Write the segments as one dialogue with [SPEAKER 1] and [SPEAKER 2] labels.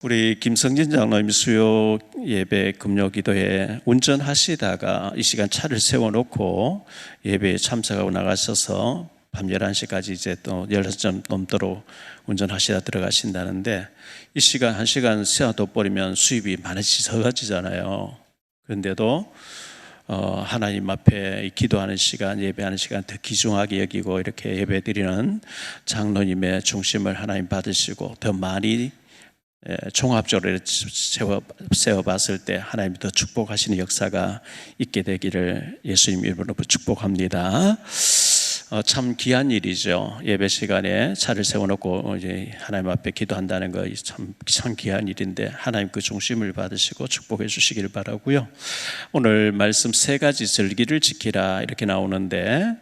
[SPEAKER 1] 우리 김성진 장로님 수요 예배 금요기도에 운전하시다가 이 시간 차를 세워놓고 예배에 참석하고 나가셔서 밤 11시까지 이제 또 16점 넘도록 운전하시다 들어가신다는데, 이 시간 1시간 세워둬버리면 수입이 많이 적어지잖아요. 그런데도 하나님 앞에 기도하는 시간, 예배하는 시간 더 귀중하게 여기고 이렇게 예배 드리는 장로님의 중심을 하나님 받으시고 더 많이 종합적으로 세워봤을 때 하나님이 더 축복하시는 역사가 있게 되기를 예수님 이름으로 축복합니다. 참 귀한 일이죠. 예배 시간에 차를 세워놓고 이제 하나님 앞에 기도한다는 거 참 귀한 일인데, 하나님 그 중심을 받으시고 축복해 주시길 바라고요. 오늘 말씀 3가지 절기를 지키라 이렇게 나오는데,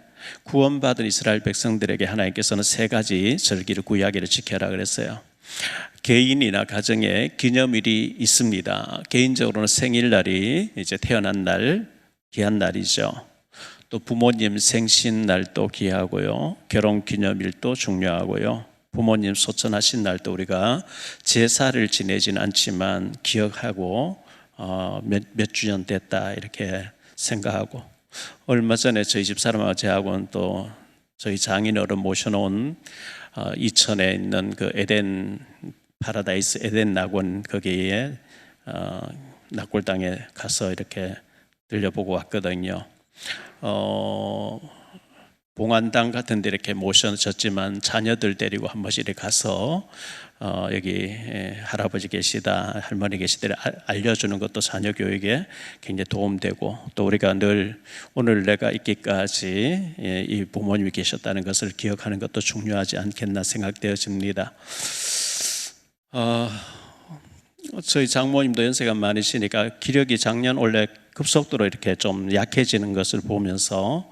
[SPEAKER 1] 구원받은 이스라엘 백성들에게 하나님께서는 3가지 절기를 구약일을 지켜라 그랬어요. 개인이나 가정에 기념일이 있습니다. 개인적으로는 생일날이 이제 태어난 날 귀한 날이죠. 또 부모님 생신날도 귀하고요, 결혼기념일도 중요하고요, 부모님 소천하신 날도 우리가 제사를 지내지는 않지만 기억하고 몇 주년 됐다 이렇게 생각하고, 얼마 전에 저희 집사람하고 저하고는 또 저희 장인어른 모셔놓은 이천에 있는 그 에덴 파라다이스 에덴 낙원, 거기에 낙골당에 가서 이렇게 들려보고 왔거든요. 봉안당 같은 데 이렇게 모셔졌지만 자녀들 데리고 한 번씩 이렇게 가서 여기 할아버지 계시다, 할머니 계시다 알려주는 것도 자녀 교육에 굉장히 도움되고, 또 우리가 늘 오늘 내가 있기까지 이 부모님이 계셨다는 것을 기억하는 것도 중요하지 않겠나 생각되어집니다. 저희 장모님도 연세가 많으시니까 기력이 작년 원래 급속도로 이렇게 좀 약해지는 것을 보면서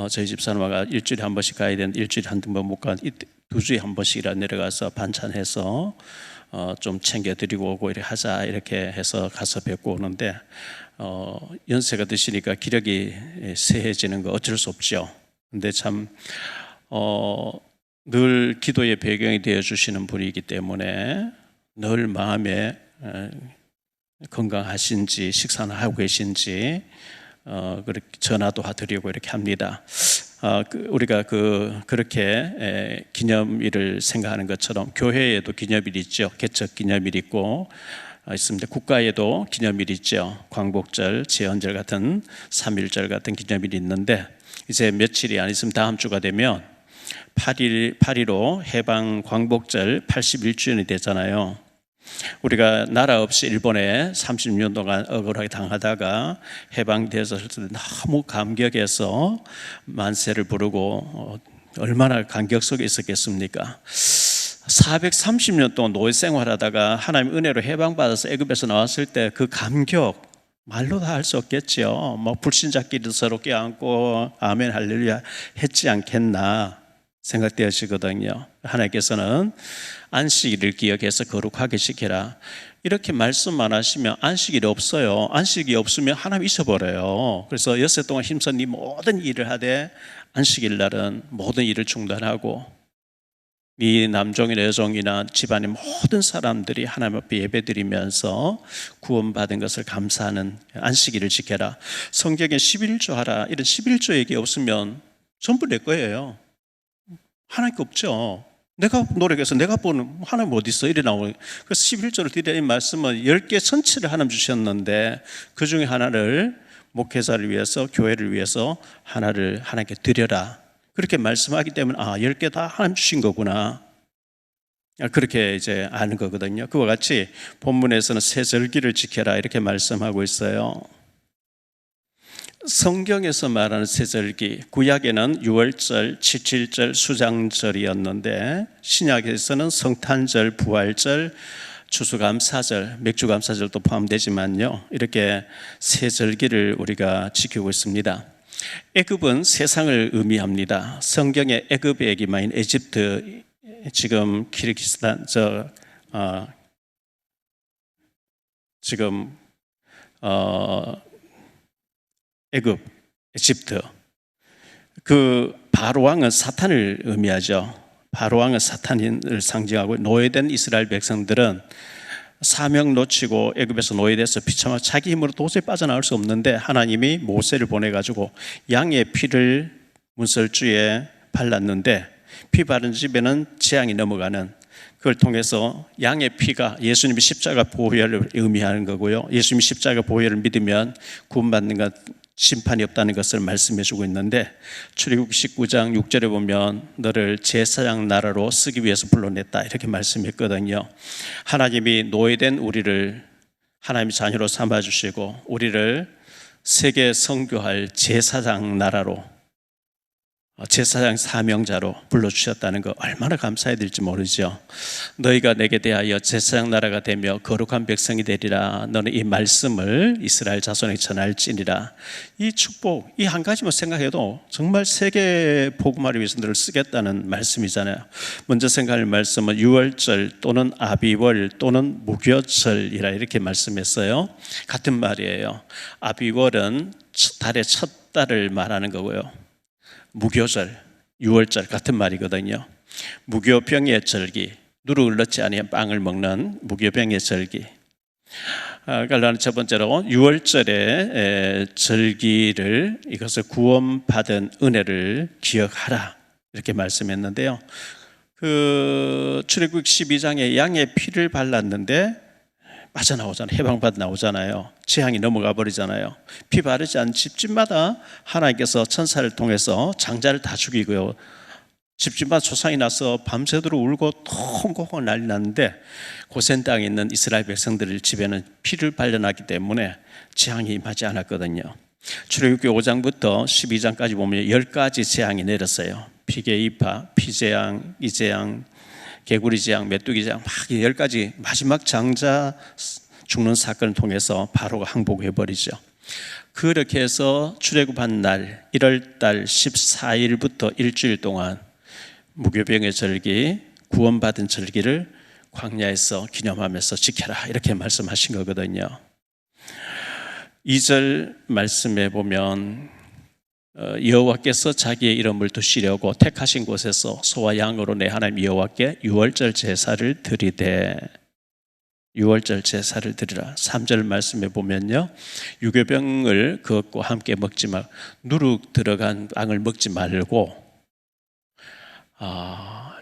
[SPEAKER 1] 저희 집사람과 일주일에 한 번씩 가야 되는데 일주일에 한두 번 못 가, 2주에 한 번씩이라 내려가서 반찬해서 좀 챙겨드리고 오고 이렇게 하자 이렇게 해서 가서 뵙고 오는데, 연세가 드시니까 기력이 쇠해지는 거 어쩔 수 없죠. 근데 참 늘 기도의 배경이 되어주시는 분이기 때문에 늘 마음에 건강하신지 식사나 하고 계신지 그렇게 전화도 드리고 이렇게 합니다. 우리가 그렇게 기념일을 생각하는 것처럼 교회에도 기념일이 있죠. 개척 기념일이 있고 있습니다. 국가에도 기념일이 있죠. 광복절, 제헌절 같은 3.1절 같은 기념일이 있는데, 이제 며칠이 안 있으면 다음 주가 되면 8.15 해방 광복절 81주년이 되잖아요. 우리가 나라 없이 일본에 30년 동안 억울하게 당하다가 해방돼서 너무 감격해서 만세를 부르고 얼마나 감격 속에 있었겠습니까? 430년 동안 노예 생활하다가 하나님 은혜로 해방받아서 애굽에서 나왔을 때 그 감격 말로 다 할 수 없겠죠. 불신자끼리 서로 껴안고 아멘 할렐루야 했지 않겠나 생각되어지거든요. 하나님께서는 안식일을 기억해서 거룩하게 지켜라 이렇게 말씀만 하시면 안식일이 없어요. 안식이 없으면 하나님 잊어버려요. 그래서 엿새 동안 힘써 네 모든 일을 하되 안식일 날은 모든 일을 중단하고 네 남종이나 여종이나 집안의 모든 사람들이 하나님 앞에 예배드리면서 구원받은 것을 감사하는 안식일을 지켜라. 성경에 11조 하라 이런 11조 얘기 없으면 전부 내 거예요. 하나님 거 없죠. 내가 노력해서 내가 보는 하나님 어디 있어? 이래 나오는. 그래서 11조를 드리는 이 말씀은 10개 전체를 하나님 주셨는데 그 중에 하나를 목회자를 위해서 교회를 위해서 하나를 하나님께 드려라 그렇게 말씀하기 때문에 10개 다 하나님 주신 거구나 그렇게 이제 아는 거거든요. 그와 같이 본문에서는 새 절기를 지켜라 이렇게 말씀하고 있어요. 성경에서 말하는 새절기, 구약에는 유월절, 칠칠절, 수장절이었는데 신약에서는 성탄절, 부활절, 추수감사절, 맥주감사절도 포함되지만요, 이렇게 새절기를 우리가 지키고 있습니다. 애굽은 세상을 의미합니다. 성경의 애굽의 얘기만 에집트, 지금 키르기스탄, 애굽, 에집트. 그 바로 왕은 사탄을 의미하죠. 바로 왕은 사탄을 상징하고, 노예된 이스라엘 백성들은 사명 놓치고 애굽에서 노예돼서 비참하고 자기 힘으로 도저히 빠져나올 수 없는데 하나님이 모세를 보내가지고 양의 피를 문설주에 발랐는데 피 바른 집에는 재앙이 넘어가는, 그걸 통해서 양의 피가 예수님이 십자가 보혈을 의미하는 거고요. 예수님이 십자가 보혈을 믿으면 구원받는 것, 심판이 없다는 것을 말씀해 주고 있는데, 출애굽 19장 6절에 보면 너를 제사장 나라로 쓰기 위해서 불러냈다 이렇게 말씀했거든요. 하나님이 노예된 우리를 하나님의 자녀로 삼아주시고 우리를 세계 선교할 제사장 나라로, 제사장 사명자로 불러주셨다는 거 얼마나 감사해야 될지 모르죠. 너희가 내게 대하여 제사장 나라가 되며 거룩한 백성이 되리라. 너는 이 말씀을 이스라엘 자손에게 전할지니라. 이 축복, 이 한 가지만 생각해도 정말 세계 복음화를 위해서 너를 쓰겠다는 말씀이잖아요. 먼저 생각할 말씀은 유월절 또는 아비월 또는 무교절이라 이렇게 말씀했어요. 같은 말이에요. 아비월은 달의 첫 달을 말하는 거고요. 무교절, 유월절 같은 말이거든요. 무교병의 절기, 누룩을 넣지 아니한 빵을 먹는 무교병의 절기. 그러니까 첫 번째로 유월절의 절기를, 이것을 구원받은 은혜를 기억하라 이렇게 말씀했는데요. 출애굽 12장에 양의 피를 발랐는데 빠져나오잖아요. 해방받아 나오잖아요. 재앙이 넘어가 버리잖아요. 피 바르지 않은 집집마다 하나님께서 천사를 통해서 장자를 다 죽이고요. 집집마다 조상이 나서 밤새도록 울고 통곡하고 난리 났는데 고센 땅에 있는 이스라엘 백성들 집에는 피를 발려놨기 때문에 재앙이 임하지 않았거든요. 출애굽기 5장부터 12장까지 보면 10가지 재앙이 내렸어요. 피게이파, 피재앙, 이재앙, 개구리 재앙, 메뚜기 재앙, 막 10가지 마지막 장자 죽는 사건을 통해서 바로가 항복해버리죠. 그렇게 해서 출애굽한 날 1월달 14일부터 일주일 동안 무교병의 절기, 구원받은 절기를 광야에서 기념하면서 지켜라 이렇게 말씀하신 거거든요. 2절 말씀에 보면 여호와께서 자기의 이름을 두시려고 택하신 곳에서 소와 양으로 내 하나님 여호와께 유월절 제사를 드리되, 유월절 제사를 드리라. 3절 말씀에 보면요, 유교병을 그것과 함께 먹지 말, 누룩 들어간 빵을 먹지 말고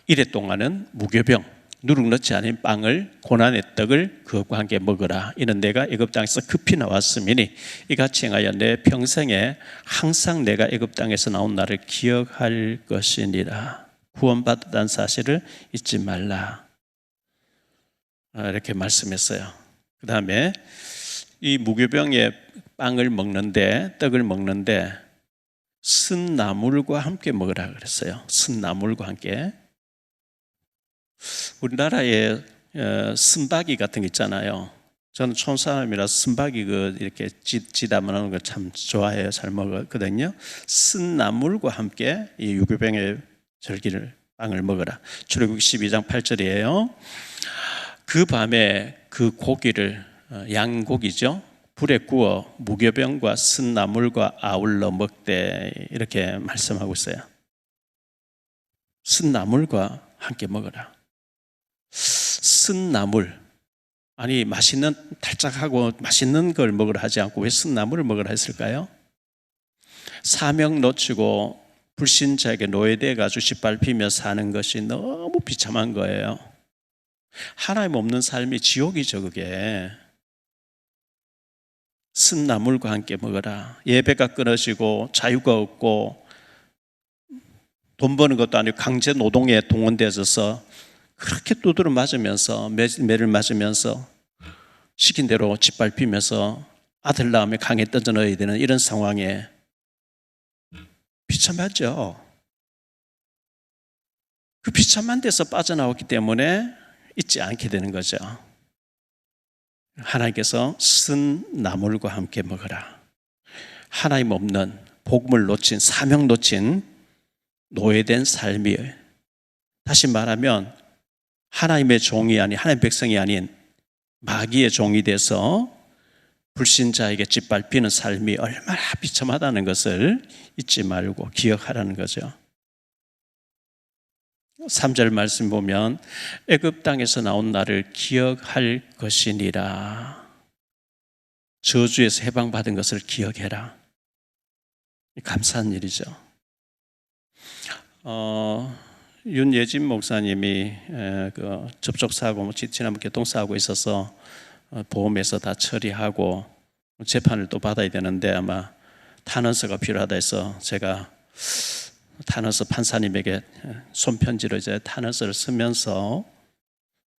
[SPEAKER 1] 이래 동안은 무교병, 누룩 넣지 않은 빵을, 고난의 떡을 그것과 함께 먹으라. 이는 내가 애굽 땅에서 급히 나왔음이니 이같이 행하여 내 평생에 항상 내가 애굽 땅에서 나온 나를 기억할 것이니라. 구원받았다는 사실을 잊지 말라 이렇게 말씀했어요. 그 다음에 이 무교병의 빵을 먹는데, 떡을 먹는데 쓴나물과 함께 먹으라 그랬어요. 쓴나물과 함께. 우리나라에 쓴바귀 같은 거 있잖아요. 저는 촌사람이라서 쓴바귀 이렇게 지담하는 거 참 좋아해요. 잘 먹거든요. 쓴나물과 함께 이 유교병의 절기를 빵을 먹어라. 출애굽 12장 8절이에요. 그 밤에 그 고기를, 양고기죠, 불에 구워 무교병과 쓴나물과 아울러 먹되 이렇게 말씀하고 있어요. 쓴나물과 함께 먹어라. 쓴나물, 아니 맛있는, 달짝하고 맛있는 걸 먹으라 하지 않고 왜 쓴나물을 먹으라 했을까요? 사명 놓치고 불신자에게 노예돼 가지고 짓밟히며 사는 것이 너무 비참한 거예요. 하나님 없는 삶이 지옥이죠. 그게. 쓴나물과 함께 먹어라. 예배가 끊어지고 자유가 없고 돈 버는 것도 아니고 강제 노동에 동원되어서 그렇게 두드려 맞으면서, 매를 맞으면서 시킨 대로 짓밟히면서 아들 낳으면 강에 던져 넣어야 되는 이런 상황에 비참하죠. 그 비참한 데서 빠져나왔기 때문에 잊지 않게 되는 거죠. 하나님께서 쓴 나물과 함께 먹어라. 하나님 없는, 복음을 놓친, 사명 놓친 노예된 삶이, 다시 말하면 하나님의 종이 아닌, 하나님의 백성이 아닌 마귀의 종이 돼서 불신자에게 짓밟히는 삶이 얼마나 비참하다는 것을 잊지 말고 기억하라는 거죠. 3절 말씀 보면 애굽 땅에서 나온 나를 기억할 것이니라. 저주에서 해방받은 것을 기억해라. 감사한 일이죠. 윤예진 목사님이 그 접촉사고 지난번 교통사고 있어서 보험에서 다 처리하고 재판을 또 받아야 되는데 아마 탄원서가 필요하다 해서 제가 탄원서 판사님에게 손편지로 이제 탄원서를 쓰면서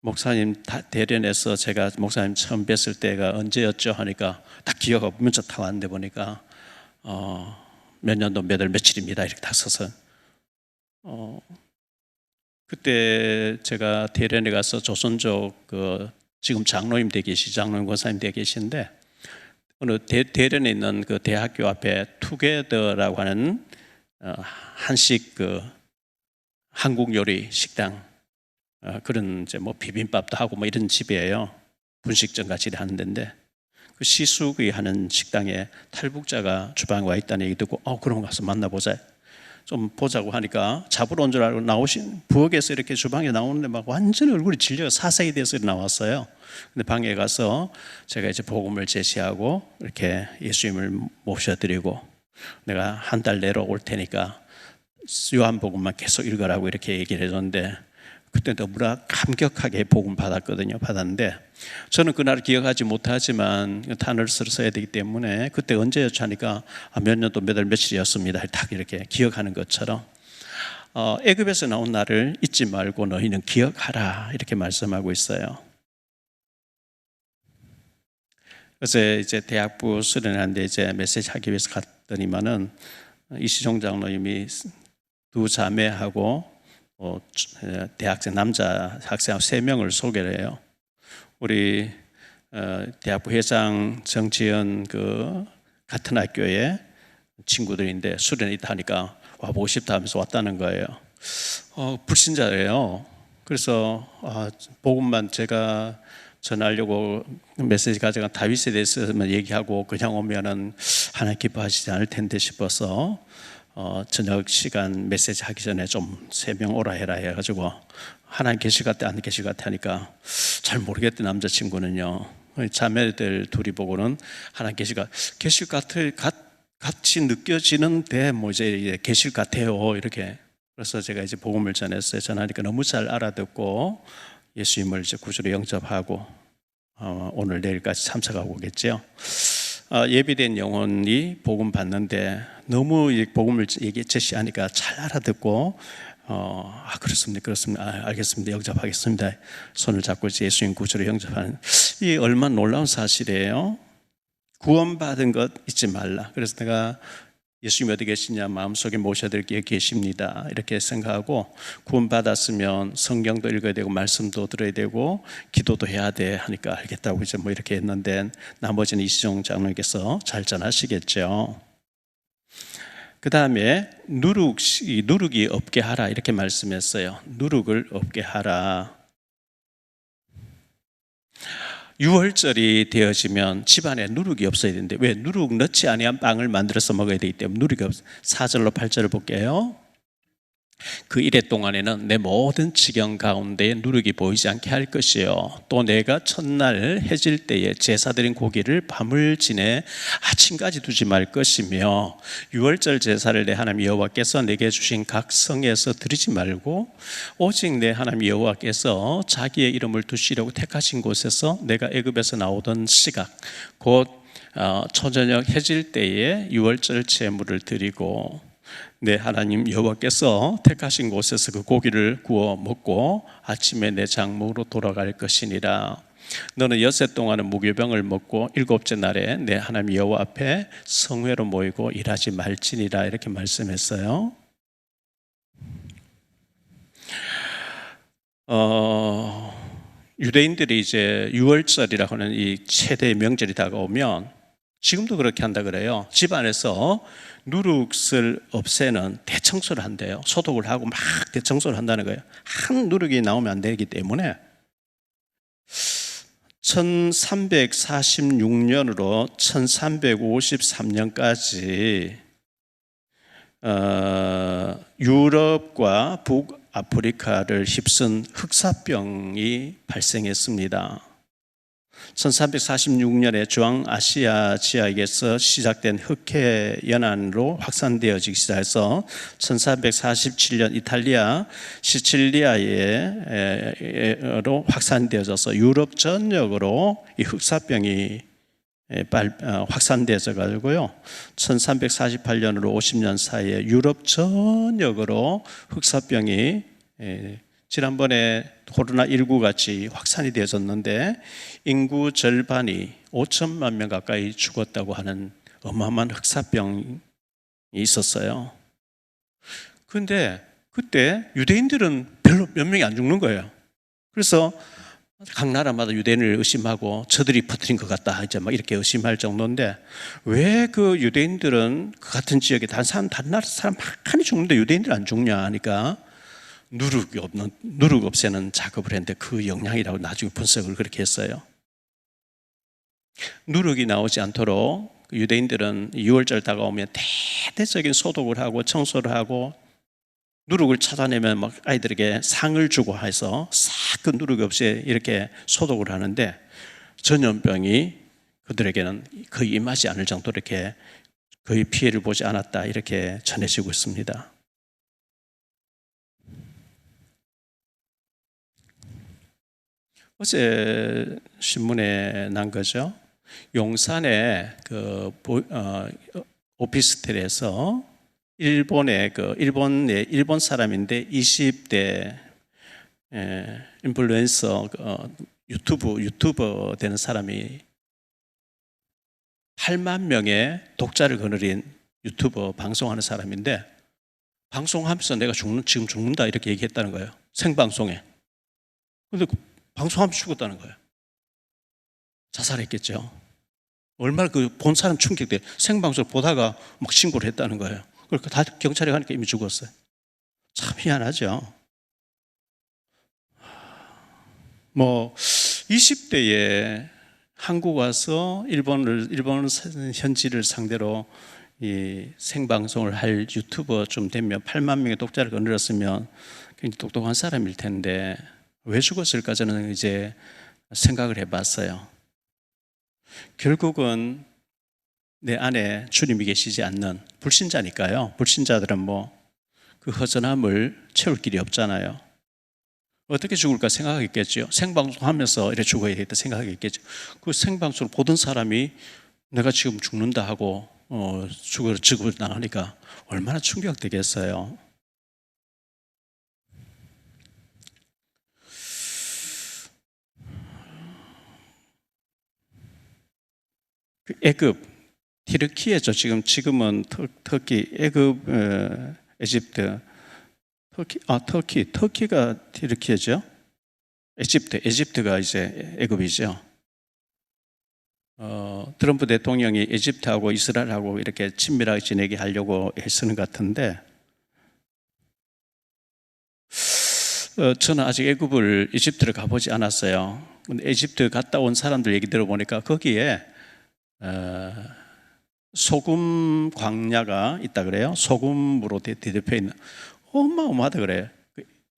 [SPEAKER 1] 목사님 대련에서 제가 목사님 처음 뵀을 때가 언제였죠 하니까 딱 기억하고 문자 타 왔는데 보니까 몇 년도 몇 월 며칠입니다 이렇게 다 써서 그때 제가 대련에 가서 조선족 그 지금 장로님 되 계시 장로님 권사님 되 계신데 어느 대련에 있는 그 대학교 앞에 투게더라고 하는 한식 그 한국 요리 식당 그런 이제 뭐 비빔밥도 하고 뭐 이런 집이에요. 분식점 같이 하는 데인데 그 시숙이 하는 식당에 탈북자가 주방에 와 있다는 얘기 듣고 그럼 가서 만나보자. 좀 보자고 하니까 잡으러 온 줄 알고 나오신 부엌에서 이렇게 주방에 나오는데 막 완전히 얼굴이 질려 사색이 돼서 나왔어요. 근데 방에 가서 제가 이제 복음을 제시하고 이렇게 예수님을 모셔드리고 내가 한 달 내로 올 테니까 요한복음만 계속 읽으라고 이렇게 얘기를 해줬는데 그때 너무나 감격하게 복음 받았는데 저는 그날 기억하지 못하지만 탄원서를 써야 되기 때문에 그때 언제였죠 하니까 몇 년도 몇 월 며칠이었습니다. 딱 이렇게 기억하는 것처럼 애굽에서 나온 나를 잊지 말고 너희는 기억하라 이렇게 말씀하고 있어요. 그래서 이제 대학부 수련하는데 이제 메시지 하기 위해서 갔더니만은 이시종 장로님이 두 자매하고 대학생 남자 학생 3명을 소개를 해요. 우리 대학부 회장 정지현 그 같은 학교의 친구들인데 수련이 있다 하니까 와보고 싶다 하면서 왔다는 거예요. 불신자예요. 그래서 복음만 제가 전하려고 메시지 가져간 다윗에 대해서만 얘기하고 그냥 오면은 하나님 기뻐하시지 않을 텐데 싶어서 저녁 시간 메시지 하기 전에 좀 3명 오라 해라 해가지고 하나님 계실 것 같아 안 계실 것 같아 하니까 잘 모르겠던 남자친구는요 자매들 둘이 보고는 하나님 계실 것 같이 느껴지는데 뭐 이제 계실 것 같아요 이렇게. 그래서 제가 이제 복음을 전했어요. 전하니까 너무 잘 알아듣고 예수님을 이제 구주로 영접하고 오늘 내일까지 참석하고 오겠죠. 예비된 영혼이 복음 받는데 너무 복음을 제시하니까 잘 알아듣고 그렇습니다. 알겠습니다. 영접하겠습니다. 손을 잡고 예수님 구주로 영접하는 이 얼마나 놀라운 사실이에요. 구원받은 것 잊지 말라. 그래서 내가 예수님이 어디 계시냐 마음속에 모셔드릴 게 계십니다 이렇게 생각하고 구원받았으면 성경도 읽어야 되고 말씀도 들어야 되고 기도도 해야 돼 하니까 알겠다고 이제 뭐 이렇게 했는데 나머지는 이시종 장로님께서 잘 전하시겠죠. 그 다음에 누룩이 없게 하라 이렇게 말씀했어요. 누룩을 없게 하라. 유월절이 되어지면 집안에 누룩이 없어야 되는데 왜? 누룩 넣지 아니한 빵을 만들어서 먹어야 되기 때문에 누룩이 없어요. 4절로 8절을 볼게요. 그 이래 동안에는 내 모든 지경 가운데 누룩이 보이지 않게 할 것이요 또 내가 첫날 해질 때에 제사드린 고기를 밤을 지내 아침까지 두지 말 것이며 유월절 제사를 내 하나님 여호와께서 내게 주신 각 성에서 드리지 말고 오직 내 하나님 여호와께서 자기의 이름을 두시려고 택하신 곳에서 내가 애굽에서 나오던 시각 곧 초저녁 해질 때에 유월절 제물을 드리고 내 하나님 여호와께서 택하신 곳에서 그 고기를 구워 먹고 아침에 내 장막으로 돌아갈 것이니라. 너는 엿새 동안은 무교병을 먹고 일곱째 날에 내 하나님 여호와 앞에 성회로 모이고 일하지 말지니라 이렇게 말씀했어요. 유대인들이 이제 유월절이라고 하는 이 최대의 명절이 다가오면 지금도 그렇게 한다 그래요. 집안에서 누룩을 없애는 대청소를 한대요. 소독을 하고 막 대청소를 한다는 거예요. 한 누룩이 나오면 안 되기 때문에 1346년으로 1353년까지 유럽과 아프리카를 휩쓴 흑사병이 발생했습니다. 1346년에 중앙아시아 지역에서 시작된 흑해 연안으로 확산되어지기 시작해서 1447년 이탈리아 시칠리아로 확산되어져서 유럽 전역으로 이 흑사병이 확산되어져 가지고요. 1348년으로 50년 사이에 유럽 전역으로 흑사병이 지난번에 코로나19 같이 확산이 되어졌는데 인구 절반이 5천만 명 가까이 죽었다고 하는 어마어마한 흑사병이 있었어요. 그런데 그때 유대인들은 별로 몇 명이 안 죽는 거예요. 그래서 각 나라마다 유대인을 의심하고 저들이 퍼뜨린 것 같다 이제 막 이렇게 의심할 정도인데 왜 그 유대인들은 그 같은 지역에 다른 나라 사람 많이 죽는데 유대인들 안 죽냐 하니까 누룩 없애는 작업을 했는데 그 영향이라고 나중에 분석을 그렇게 했어요. 누룩이 나오지 않도록 유대인들은 6월절 다가오면 대대적인 소독을 하고 청소를 하고 누룩을 찾아내면 막 아이들에게 상을 주고 해서 싹 그 누룩이 없이 이렇게 소독을 하는데 전염병이 그들에게는 거의 임하지 않을 정도로 이렇게 거의 피해를 보지 않았다 이렇게 전해지고 있습니다. 어제 신문에 난 거죠. 용산의 그 오피스텔에서 일본 사람인데 20대 인플루엔서 유튜버 되는 사람이 8만 명의 독자를 거느린 유튜버 방송하는 사람인데 방송하면서 내가 지금 죽는다 이렇게 얘기했다는 거예요. 생방송에. 근데 방송하면 죽었다는 거예요. 자살했겠죠. 얼마나 그 본 사람 충격돼. 생방송을 보다가 막 신고를 했다는 거예요. 그러니까 다 경찰에 가니까 이미 죽었어요. 참 희한하죠. 20대에 한국 와서 일본 현지를 상대로 이 생방송을 할 유튜버 좀 되면 8만 명의 독자를 거느렸으면 굉장히 똑똑한 사람일 텐데 왜 죽었을까 저는 이제 생각을 해봤어요. 결국은 내 안에 주님이 계시지 않는 불신자니까요. 불신자들은 그 허전함을 채울 길이 없잖아요. 어떻게 죽을까 생각하겠죠. 생방송하면서 이렇게 죽어야 되겠다 생각하겠죠. 그 생방송을 보던 사람이 내가 지금 죽는다 하고 죽을 당하니까 얼마나 충격되겠어요. 애굽, 튀르키예죠. 지금은 터키, 애굽, 에집트, 터키가 튀르키예죠. 에집트가 이제 애굽이죠. 트럼프 대통령이 에집트하고 이스라엘하고 이렇게 친밀하게 지내게 하려고 애쓰는 것 같은데, 저는 아직 이집트를 가보지 않았어요. 근데 에집트 갔다 온 사람들 얘기 들어보니까 거기에 소금 광야가 있다 그래요. 소금으로 뒤덮여 있는 어마어마하다 그래요.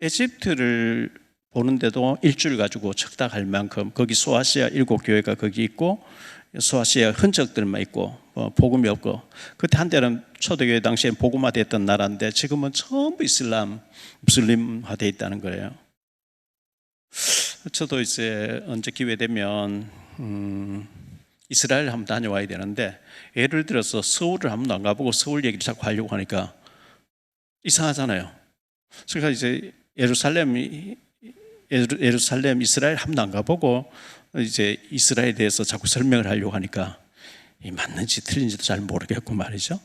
[SPEAKER 1] 에집트를 보는데도 일주일 가지고 척다 갈 만큼 거기 소아시아 7교회가 거기 있고 소아시아 흔적들만 있고 복음이 없고 그때 한때는 초대교회 당시에 복음화됐던 나라인데 지금은 전부 무슬림화되어 있다는 거예요. 저도 이제 언제 기회 되면 이스라엘 한번 다녀와야 되는데 예를 들어서 서울을 한 번도 안 가보고 서울 얘기를 자꾸 하려고 하니까 이상하잖아요. 그러니까 이제 예루살렘 이스라엘 한 번도 안 가보고 이제 이스라엘에 대해서 자꾸 설명을 하려고 하니까 이 맞는지 틀린지도 잘 모르겠고 말이죠.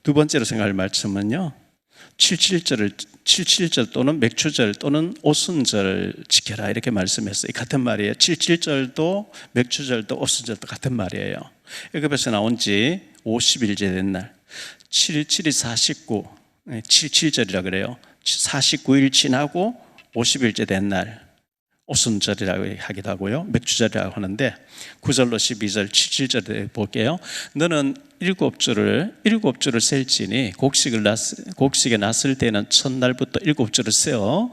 [SPEAKER 1] 두 번째로 생각할 말씀은요. 77절 또는 맥추절 또는 오순절 지켜라 이렇게 말씀했어요. 같은 말이에요. 77절도 맥추절도 오순절도 같은 말이에요. 애굽에서 나온 지 50일째 된 날 7이 49 77절이라 그래요. 49일 지나고 50일째 된 날 오순절이라고 하기도 하고요. 맥추절이라고 하는데 9절로 12절 77절에 볼게요. 너는 일곱 줄을 셀지니 곡식에 났을 때는 첫날부터 일곱 줄을 세어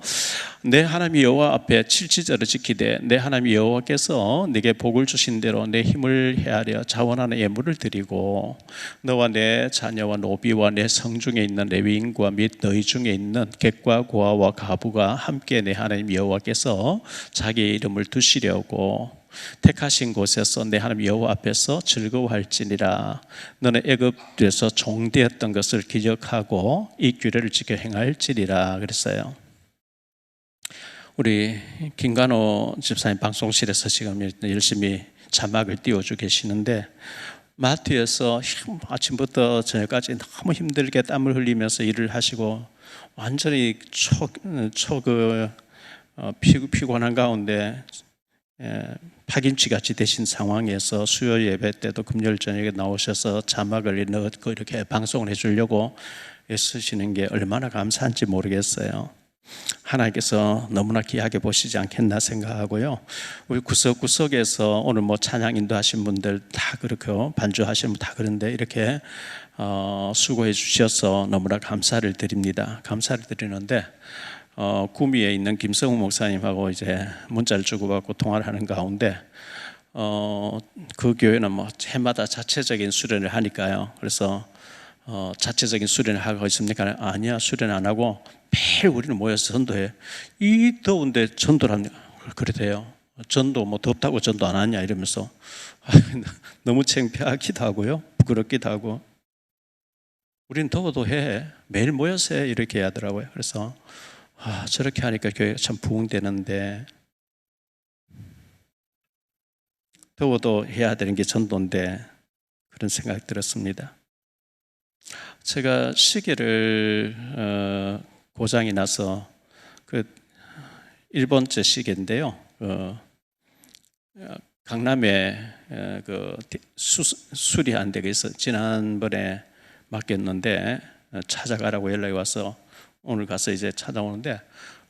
[SPEAKER 1] 내 하나님 여호와 앞에 칠지절을 지키되 내 하나님 여호와께서 네게 복을 주신 대로 내 힘을 헤아려 자원하는 예물을 드리고 너와 내 자녀와 노비와 내 성중에 있는 레위인과 및 너희 중에 있는 객과 고아와 가부가 함께 내 하나님 여호와께서 자기의 이름을 두시려고 택하신 곳에서 내 하나님 여호와 앞에서 즐거워할지니라. 너는 애굽에서 종되었던 것을 기억하고 이 규례를 지켜 행할지니라 그랬어요. 우리 김관호 집사님 방송실에서 지금 열심히 자막을 띄워주고 계시는데, 마트에서 아침부터 저녁까지 너무 힘들게 땀을 흘리면서 일을 하시고 완전히 피곤한 가운데 파김치 같이 되신 상황에서 수요 예배 때도 금요일 저녁에 나오셔서 자막을 넣고 이렇게 방송을 해주려고 애쓰시는 게 얼마나 감사한지 모르겠어요. 하나님께서 너무나 귀하게 보시지 않겠나 생각하고요. 우리 구석구석에서 오늘 찬양 인도하신 분들 다 그렇고 반주하신 분 다 그런데 이렇게 수고해 주셔서 너무나 감사를 드립니다. 감사를 드리는데 구미에 있는 김성우 목사님하고 이제 문자를 주고받고 통화를 하는 가운데 그 교회는 해마다 자체적인 수련을 하니까요. 그래서 자체적인 수련을 하고 있습니까? 아니야, 수련 안 하고 매일 우리는 모여서 전도해. 이 더운데 전도를 합니다. 그래대요. 전도 덥다고 전도 안 하냐 이러면서 너무 창피하기도 하고요, 부끄럽기도 하고. 우리는 더워도 해, 매일 모여서 해, 이렇게 하더라고요. 그래서 저렇게 하니까 교회가 참 부흥되는데, 더워도 해야 되는 게 전도인데 그런 생각이 들었습니다. 제가 시계를 고장이 나서 그 일본제 시계인데요, 강남에 수리한 데가 있어. 지난번에 맡겼는데 찾아가라고 연락이 와서 오늘 가서 이제 찾아오는데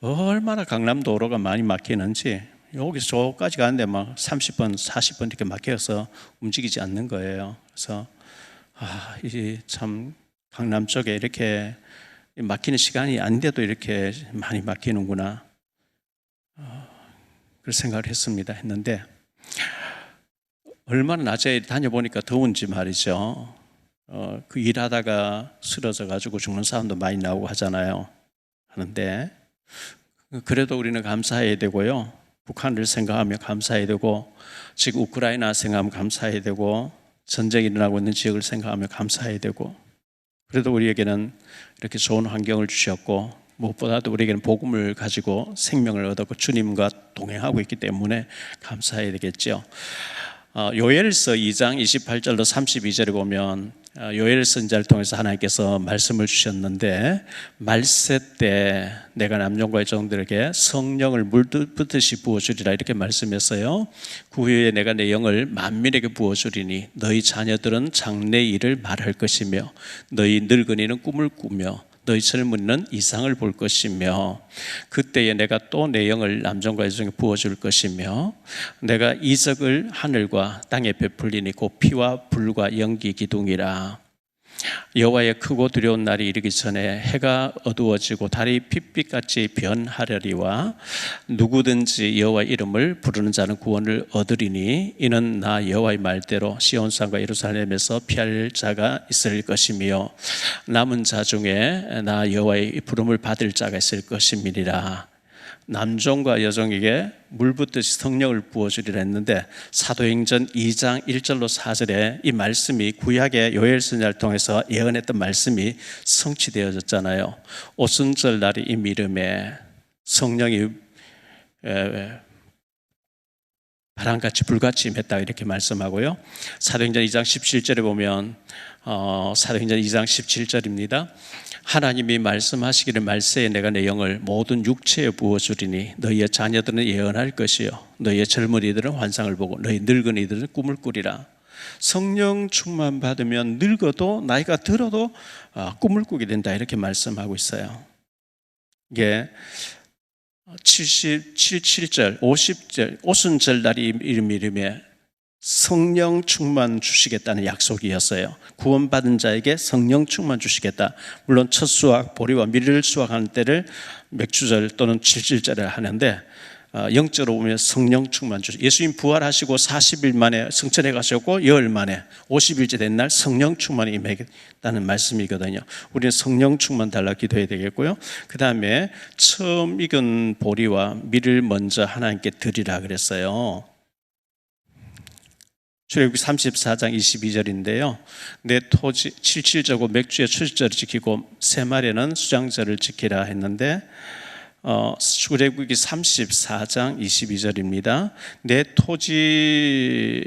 [SPEAKER 1] 얼마나 강남 도로가 많이 막히는지, 여기서 저까지 가는데 30분, 40분 이렇게 막혀서 움직이지 않는 거예요. 그래서 이게 참 강남 쪽에 이렇게 막히는 시간이 아닌데도 이렇게 많이 막히는구나, 그런 생각을 했는데 얼마나 낮에 다녀보니까 더운지 말이죠. 그 일하다가 쓰러져 가지고 죽는 사람도 많이 나오고 하는데 그래도 우리는 감사해야 되고요, 북한을 생각하며 감사해야 되고, 지금 우크라이나 생각하면 감사해야 되고, 전쟁이 일어나고 있는 지역을 생각하며 감사해야 되고, 그래도 우리에게는 이렇게 좋은 환경을 주셨고, 무엇보다도 우리에게는 복음을 가지고 생명을 얻었고 주님과 동행하고 있기 때문에 감사해야 되겠죠. 요엘서 2장 28절로 32절에 보면 요엘 선지자를 통해서 하나님께서 말씀을 주셨는데, 말세 때 내가 남녀과 여종들에게 성령을 물붓듯이 부어주리라 이렇게 말씀했어요. 그 후에 내가 내 영을 만민에게 부어주리니 너희 자녀들은 장래 일을 말할 것이며 너희 늙은이는 꿈을 꾸며 너희 젊은이는 이상을 볼 것이며 그때에 내가 또 내 영을 남종과 여종에게 부어줄 것이며 내가 이적을 하늘과 땅에 베풀리니 곧 피와 불과 연기 기둥이라. 여호와의 크고 두려운 날이 이르기 전에 해가 어두워지고 달이 핏빛같이 변하려니와 누구든지 여호와 이름을 부르는 자는 구원을 얻으리니 이는 나 여호와의 말대로 시온산과 예루살렘에서 피할 자가 있을 것이며 남은 자 중에 나 여호와의 부름을 받을 자가 있을 것임이니라. 남종과 여종에게 물붓듯이 성령을 부어주리라 했는데, 사도행전 2장 1절로 4절에 이 말씀이 구약의 요엘 선지자를 통해서 예언했던 말씀이 성취되어졌잖아요. 오순절 날이 이미 이름에 성령이 바람같이 불같이 임했다 이렇게 말씀하고요. 사도행전 2장 17절에 보면 사도행전 2장 17절입니다. 하나님이 말씀하시기를 말세에 내가 내 영을 모든 육체에 부어주리니 너희의 자녀들은 예언할 것이요 너희의 젊은이들은 환상을 보고 너희 늙은이들은 꿈을 꾸리라. 성령 충만 받으면 늙어도 나이가 들어도 꿈을 꾸게 된다 이렇게 말씀하고 있어요. 이게 77절 50절 오순절 날이 이름에 성령 충만 주시겠다는 약속이었어요. 구원받은 자에게 성령 충만 주시겠다. 물론 첫 수확, 보리와 밀을 수확하는 때를 맥주절 또는 칠칠절에 하는데 영적으로 보면 성령 충만 주시. 예수님 부활하시고 40일 만에 성천에 가셨고 열흘 만에 50일째 된 날 성령 충만이 임했다는 말씀이거든요. 우리는 성령 충만 달라 기도해야 되겠고요. 그 다음에 처음 익은 보리와 밀을 먼저 하나님께 드리라 그랬어요. 출애굽기 34장 22절인데요. 내 토지 77절고 맥주에 추수절을 지키고 세 마리는 수장절을 지키라 했는데 출애굽기 34장 22절입니다. 내 토지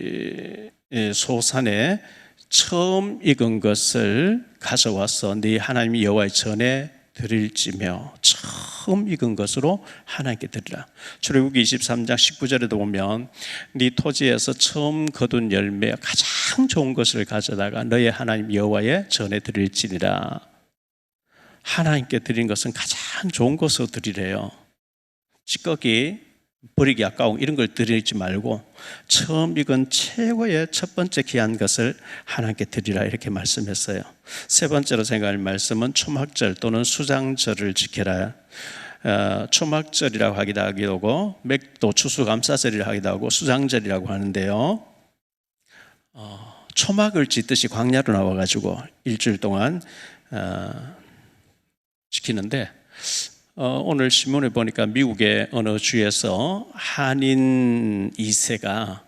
[SPEAKER 1] 소산에 처음 익은 것을 가져와서 네 하나님 여호와의 전에 드릴지며 처음 익은 것으로 하나님께 드리라. 출애굽기 23장 19절에도 보면 네 토지에서 처음 거둔 열매 가장 좋은 것을 가져다가 너의 하나님 여호와의 전에 드릴지니라. 하나님께 드린 것은 가장 좋은 것으로 드리래요. 찌꺼기, 버리기 아까운 이런 걸 드리지 말고 처음 익은 최고의 첫 번째 귀한 것을 하나님께 드리라 이렇게 말씀했어요. 세 번째로 생각할 말씀은 초막절 또는 수장절을 지켜라. 초막절이라고 하기도 하고 맥도 추수감사절이라고 하기도 하고 수장절이라고 하는데요. 초막을 짓듯이 광야로 나와가지고 일주일 동안 지키는데 오늘 신문에 보니까 미국의 어느 주에서 한인 2세가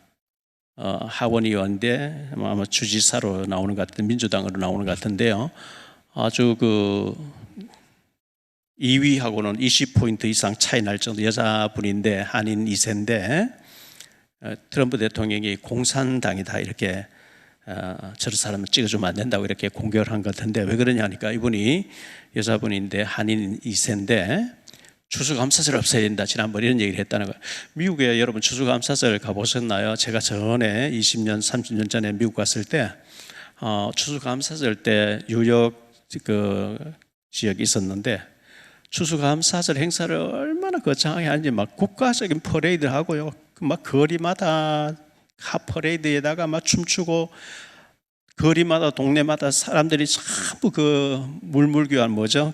[SPEAKER 1] 하원의원인데 아마 주지사로 나오는 것 같은 민주당으로 나오는 것 같은데요. 아주 2위하고는 20포인트 이상 차이 날 정도 여자분인데 한인 2세인데 트럼프 대통령이 공산당이다 이렇게 저런 사람을 찍어주면 안 된다고 이렇게 공격을 한 것 같은데 왜 그러냐 하니까 이분이 여자분인데 한인 2세인데 추수감사절 없애야 된다 지난번 이런 얘기를 했다는 거예요. 미국에 여러분 추수감사절 가보셨나요? 제가 전에 20년 30년 전에 미국 갔을 때 추수감사절 때 뉴욕 지역이 있었는데 추수감사절 행사를 얼마나 거창하게 하는지 막 국가적인 퍼레이드를 하고요. 막 거리마다 핫퍼레이드에다가 막 춤추고 거리마다 동네마다 사람들이 전부 물물교환 뭐죠?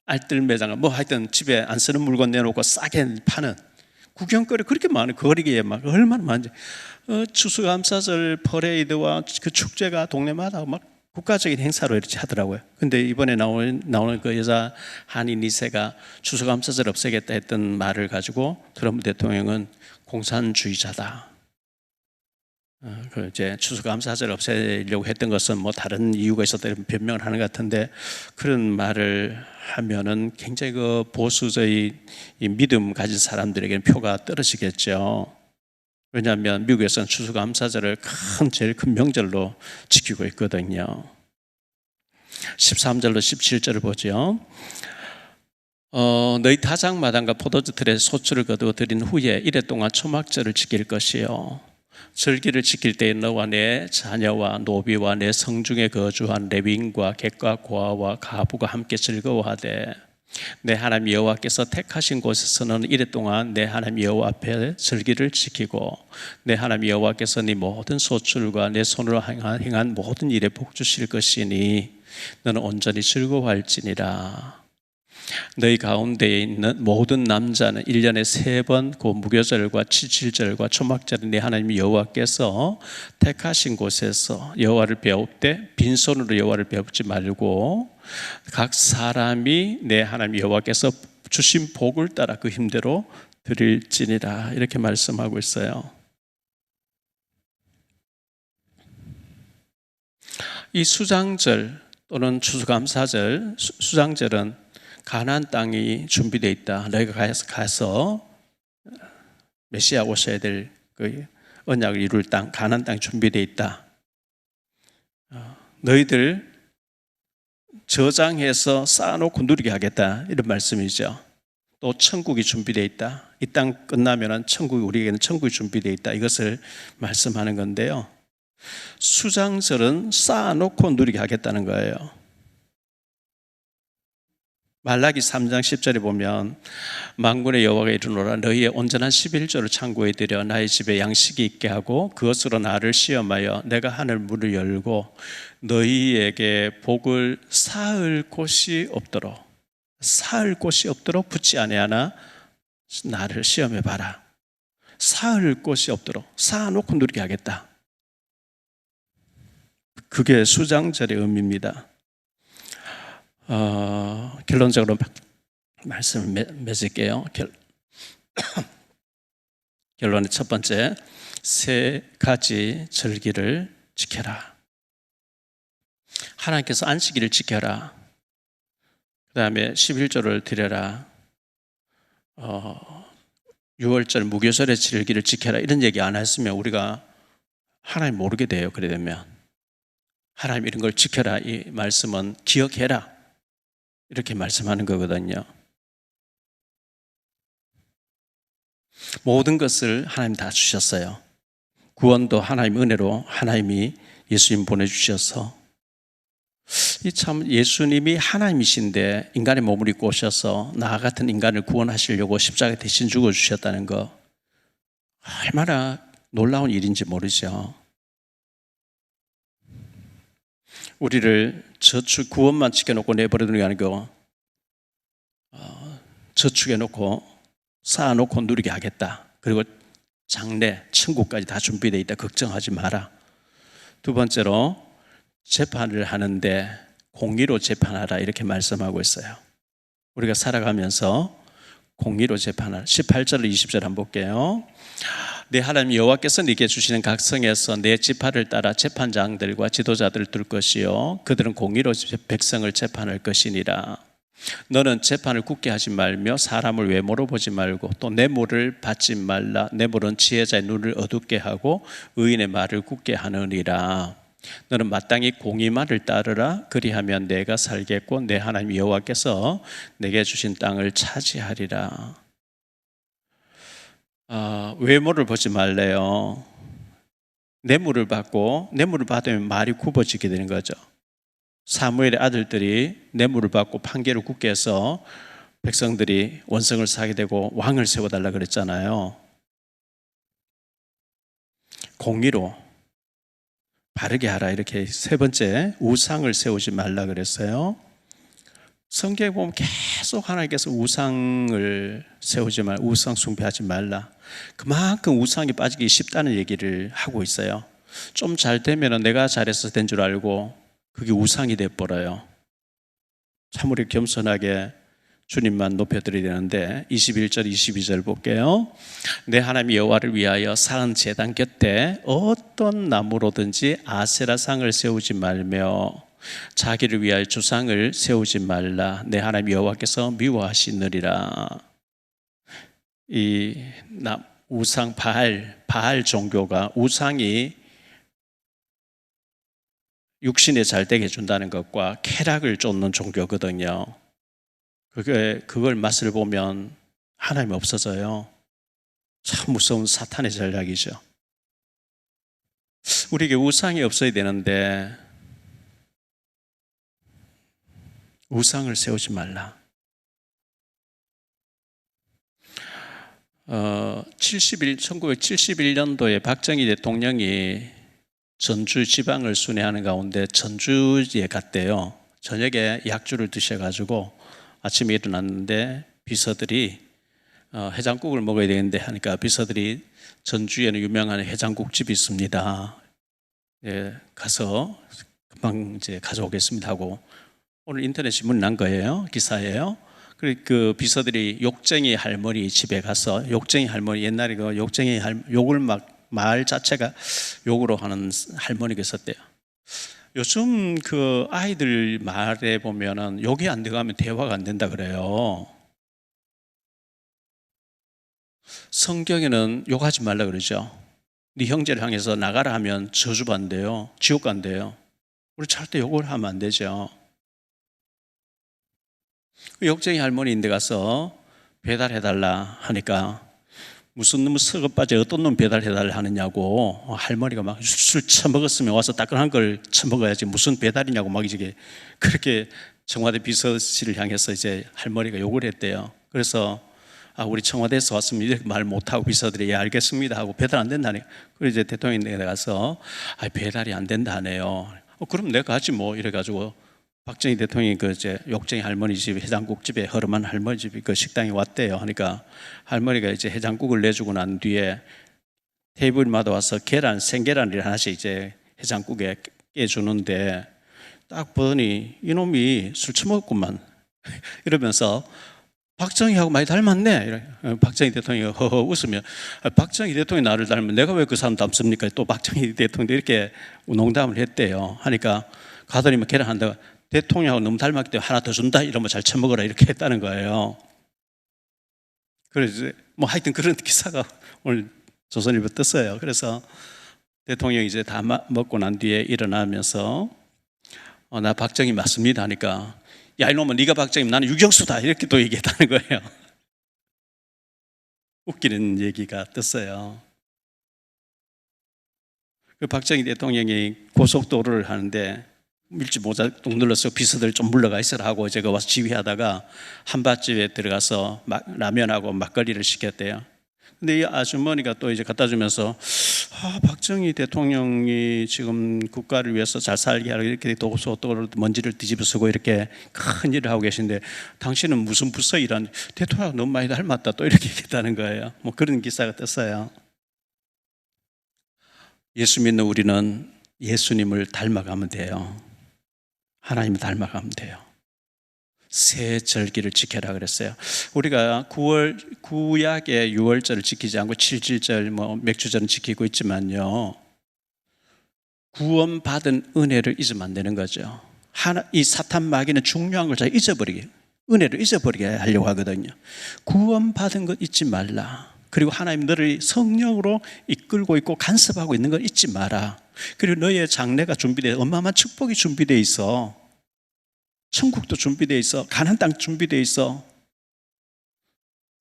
[SPEAKER 1] 알뜰 매장 하여튼 집에 안 쓰는 물건 내놓고 싸게 파는 구경거리 그렇게 많은 거리에 막 얼마나 많은지 추수감사절 퍼레이드와 그 축제가 동네마다 막 국가적인 행사로 이렇게 하더라고요. 근데 이번에 나오는 그 여자 한인 2세가 추수감사절 없애겠다 했던 말을 가지고 트럼프 대통령은 공산주의자다. 이제 추수감사절 없애려고 했던 것은 뭐 다른 이유가 있었다 이런 변명을 하는 것 같은데 그런 말을 하면은 굉장히 보수적인 믿음 가진 사람들에게는 표가 떨어지겠죠. 왜냐하면 미국에서는 추수감사절을 제일 큰 명절로 지키고 있거든요. 13절로 17절을 보죠. 너희 타작마당과 포도주 틀에 소출을 거두어 드린 후에 이래 동안 초막절을 지킬 것이요 절기를 지킬 때에 너와 내 자녀와 노비와 내 성중에 거주한 레위인과 객과 고아와 가부가 함께 즐거워하되 내 하나님 여호와께서 택하신 곳에서는 이래 동안 내 하나님 여호와 앞에 절기를 지키고 내 하나님 여호와께서 네 모든 소출과 내 손으로 행한 모든 일에 복 주실 것이니 너는 온전히 즐거워할지니라. 너희 가운데에 있는 모든 남자는 1년에 3번 그 무교절과 칠칠절과 초막절에 내 하나님 여호와께서 택하신 곳에서 여호와를 배울 때 빈손으로 여호와를 배우지 말고 각 사람이 내 하나님 여호와께서 주신 복을 따라 그 힘대로 드릴지니라 이렇게 말씀하고 있어요. 이 수장절 또는 추수감사절, 수장절은 가나안 땅이 준비되어 있다. 너희가 가서 메시아 오셔야 될 그 언약을 이룰 땅, 가나안 땅이 준비되어 있다. 너희들 저장해서 쌓아놓고 누리게 하겠다. 이런 말씀이죠. 또 천국이 준비되어 있다. 이 땅 끝나면 천국이 우리에게는 천국이 준비되어 있다. 이것을 말씀하는 건데요. 수장절은 쌓아놓고 누리게 하겠다는 거예요. 말라기 3장 10절에 보면 만군의 여호와가 이르노라 너희의 온전한 11조를 창고에 들여 나의 집에 양식이 있게 하고 그것으로 나를 시험하여 내가 하늘 문을 열고 너희에게 복을 쌓을 곳이 없도록 붙지 아니하나 나를 시험해 봐라. 쌓을 곳이 없도록 쌓아놓고 누리게 하겠다. 그게 수장절의 의미입니다. 결론적으로 말씀을 맺을게요. 결론의 첫 번째, 세 가지 절기를 지켜라. 하나님께서 안식일을 지켜라. 그 다음에 11조를 드려라. 6월절 무교절의 절기를 지켜라. 이런 얘기 안 했으면 우리가 하나님 모르게 돼요. 그래 되면 하나님 이런 걸 지켜라. 이 말씀은 기억해라. 이렇게 말씀하는 거거든요. 모든 것을 하나님 다 주셨어요. 구원도 하나님 은혜로 하나님이 예수님 보내주셔서 이 참 예수님이 하나님이신데 인간의 몸을 입고 오셔서 나 같은 인간을 구원하시려고 십자가에 대신 죽어주셨다는 거 얼마나 놀라운 일인지 모르죠. 우리를 저축 구원만 지켜놓고 내버려두는 게 아니고 저축해놓고 쌓아놓고 누리게 하겠다. 그리고 장래 천국까지 다 준비되어 있다. 걱정하지 마라. 두 번째로 재판을 하는데 공의로 재판하라 이렇게 말씀하고 있어요. 우리가 살아가면서 공의로 재판하라. 18절 20절 한번 볼게요. 내 하나님 여호와께서 네게 주시는 각 성에서 내 지파를 따라 재판장들과 지도자들을 둘 것이요 그들은 공의로 백성을 재판할 것이니라. 너는 재판을 굳게 하지 말며 사람을 외모로 보지 말고 또 뇌물을 받지 말라. 뇌물은 지혜자의 눈을 어둡게 하고 의인의 말을 굳게 하느니라. 너는 마땅히 공의만을 따르라. 그리하면 내가 살겠고 내 하나님 여호와께서 내게 주신 땅을 차지하리라. 외모를 보지 말래요. 뇌물을 받으면 말이 굽어지게 되는 거죠. 사무엘의 아들들이 뇌물을 받고 판결을 굳게 해서 백성들이 원성을 사게 되고 왕을 세워달라 그랬잖아요. 공의로 바르게 하라 이렇게 세 번째 우상을 세우지 말라 그랬어요. 성경에 보면 계속 하나님께서 우상을 세우지 말라, 우상 숭배하지 말라. 그만큼 우상이 빠지기 쉽다는 얘기를 하고 있어요. 좀 잘 되면 내가 잘해서 된 줄 알고 그게 우상이 돼버려요. 참 우리 겸손하게 주님만 높여드려야 되는데 21절 22절 볼게요. 내 하나님 여호와를 위하여 쌓은 제단 곁에 어떤 나무로든지 아세라상을 세우지 말며 자기를 위하여 주상을 세우지 말라. 내 하나님 여호와께서 미워하시느니라. 이 우상 바알 종교가 우상이 육신에 잘 되게 해준다는 것과 쾌락을 쫓는 종교거든요. 그걸 맛을 보면 하나님이 없어져요. 참 무서운 사탄의 전략이죠. 우리에게 우상이 없어야 되는데 우상을 세우지 말라. 1971년도에 박정희 대통령이 전주 지방을 순회하는 가운데 전주에 갔대요. 저녁에 약주를 드셔가지고 아침에 일어났는데 비서들이 해장국을 먹어야 되는데 하니까 비서들이 전주에는 유명한 해장국집이 있습니다. 예, 가서 금방 이제 가져오겠습니다 하고 오늘 인터넷 신문 난 거예요. 기사예요. 그 비서들이 욕쟁이 할머니 집에 가서 욕쟁이 할머니 옛날에 그 욕쟁이 욕을 막 마을 자체가 욕으로 하는 할머니가 있었대요. 요즘 그 아이들 말에 보면은 욕이 안 들어가면 대화가 안 된다 그래요. 성경에는 욕하지 말라 그러죠. 네 형제를 향해서 나가라 하면 저주받는대요. 지옥 간대요. 우리 절대 욕을 하면 안 되죠. 욕쟁이 할머니인데 가서 배달해달라 하니까 무슨 놈 썩어 빠져 어떤 놈 배달해달라 하느냐고 할머니가 막 술 처먹었으면 와서 따끈한 걸 처먹어야지 무슨 배달이냐고 막 이게 그렇게 청와대 비서실을 향해서 이제 할머니가 욕을 했대요. 그래서 우리 청와대에서 왔으면 이렇게 말 못하고 비서들이 예 알겠습니다 하고 배달 안 된다니까. 그래서 이제 대통령이 가서 배달이 안 된다네요. 그럼 내가 가지 뭐 이래가지고 박정희 대통령이 그 이제 욕쟁이 할머니 집 해장국 집에 허름한 할머니 집이 그 식당에 왔대요. 하니까 할머니가 이제 해장국을 내주고 난 뒤에 테이블마다 와서 생계란을 하나씩 이제 해장국에 깨주는데 딱 보더니 이놈이 술 처먹었구만 이러면서 박정희하고 많이 닮았네. 박정희 대통령이 허허 웃으며 박정희 대통령이 나를 닮으면 내가 왜 그 사람 닮습니까? 또 박정희 대통령도 이렇게 농담을 했대요. 하니까 가더니 계란 한다고 대통령하고 너무 닮았기 때문에 하나 더 준다 이러면 잘 처먹어라 이렇게 했다는 거예요. 그래서 뭐 하여튼 그런 기사가 오늘 조선일보 떴어요. 그래서 대통령이 이제 다 먹고 난 뒤에 일어나면서 나 박정희 맞습니다 하니까 야 이놈은 네가 박정희 나는 유경수다 이렇게 또 얘기했다는 거예요. 웃기는 얘기가 떴어요. 그 박정희 대통령이 고속도로를 하는데 밀지 모자동 눌러서 비서들 좀 물러가 있으라 하고 제가 와서 지휘하다가 한밭집에 들어가서 라면하고 막걸리를 시켰대요. 근데 이 아주머니가 또 이제 갖다 주면서 박정희 대통령이 지금 국가를 위해서 잘 살게 하려고 이렇게 고속도로 먼지를 뒤집어 쓰고 이렇게 큰 일을 하고 계신데 당신은 무슨 부서 일하는 대통령하고 너무 많이 닮았다 또 이렇게 얘기했다는 거예요. 뭐 그런 기사가 떴어요. 예수 믿는 우리는 예수님을 닮아가면 돼요. 하나님을 닮아가면 돼요. 새 절기를 지켜라 그랬어요. 우리가 구약의 6월절을 지키지 않고 7.7절 맥주절은 지키고 있지만요, 구원받은 은혜를 잊으면 안 되는 거죠. 이 사탄 마귀는 중요한 걸 잘 잊어버리게, 은혜를 잊어버리게 하려고 하거든요. 구원받은 것 잊지 말라. 그리고 하나님 너를 성령으로 이끌고 있고 간섭하고 있는 걸 잊지 마라. 그리고 너의 장래가 준비되어 어마어마한 축복이 준비되어 있어. 천국도 준비되어 있어. 가나안 땅 준비되어 있어.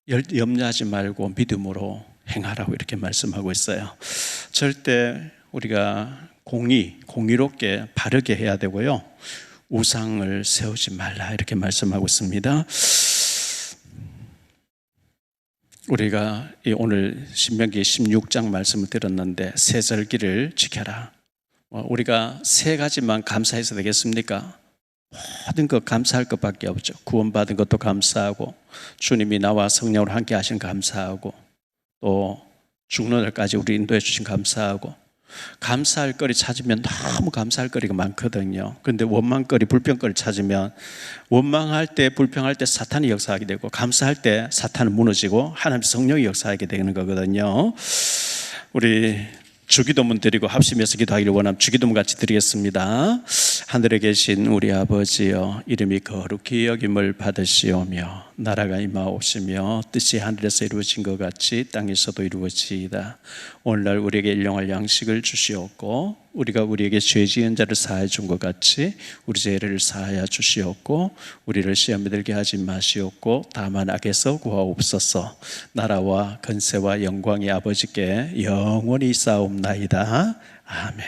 [SPEAKER 1] 염려하지 말고 믿음으로 행하라고 이렇게 말씀하고 있어요. 절대 우리가 공의롭게 바르게 해야 되고요, 우상을 세우지 말라 이렇게 말씀하고 있습니다. 우리가 오늘 신명기 16장 말씀을 들었는데 새 절기를 지켜라. 우리가 세 가지만 감사해서 되겠습니까? 모든 것 감사할 것밖에 없죠. 구원받은 것도 감사하고, 주님이 나와 성령으로 함께 하신 감사하고, 또 죽는 날까지 우리 인도해 주신 감사하고, 감사할 거리 찾으면 너무 감사할 거리가 많거든요. 그런데 원망거리, 불평거리 찾으면 원망할 때, 불평할 때 사탄이 역사하게 되고, 감사할 때 사탄은 무너지고 하나님 성령이 역사하게 되는 거거든요. 우리 주기도문 드리고 합심해서 기도하기를 원하면 주기도문 같이 드리겠습니다. 하늘에 계신 우리 아버지여, 이름이 거룩히 여김을 받으시오며 나라가 임하옵시며 뜻이 하늘에서 이루어진 것 같이 땅에서도 이루어지이다. 오늘날 우리에게 일용할 양식을 주시옵고, 우리가 우리에게 죄 지은 자를 사하여 준 것 같이 우리 죄를 사하여 주시옵고, 우리를 시험에 들게 하지 마시옵고 다만 악에서 구하옵소서. 나라와 권세와 영광이 아버지께 영원히 있사옵나이다. 아멘.